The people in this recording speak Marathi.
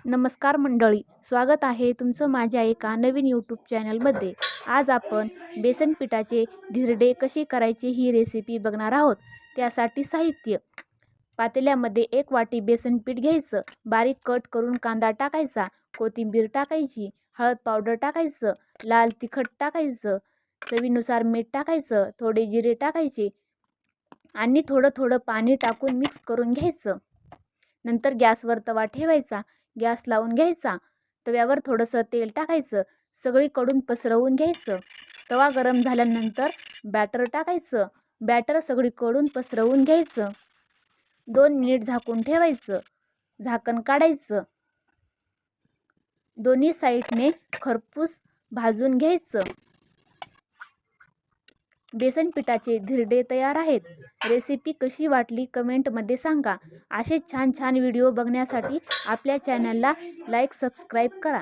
नमस्कार मंडळी, स्वागत आहे तुमचं माझ्या एका नवीन यूट्यूब चॅनलमध्ये। आज आपण बेसन पिठाचे धिरडे कशी करायची ही रेसिपी बघणार आहोत। त्यासाठी साहित्य: पातेल्यामध्ये 1 वाटी बेसन पीठ घ्यायचं, बारीक कट करून कांदा टाकायचा, कोथिंबीर टाकायची, हळद पावडर टाकायचं, लाल तिखट टाकायचं, चवीनुसार मीठ टाकायचं, थोडे जिरे टाकायचे आणि थोडं पाणी टाकून मिक्स करून घ्यायचं। नंतर गॅसवर तवा ठेवायचा, गॅस लावून घ्यायचा, तव्यावर थोडंसं तेल टाकायचं, सगळीकडून पसरवून घ्यायचं। तवा गरम झाल्यानंतर बॅटर टाकायचं, बॅटर सगळीकडून पसरवून घ्यायचं। 2 मिनिट झाकून ठेवायचं, झाकण काढायचं, दोन्ही साईडने खरपूस भाजून घ्यायचं। बेसन पिठाचे धिरडे तयार आहेत। रेसिपी कशी वाटली कमेंटमध्ये सांगा। असे छान छान व्हिडिओ बघण्यासाठी आपल्या चॅनलला लाईक सबस्क्राईब करा।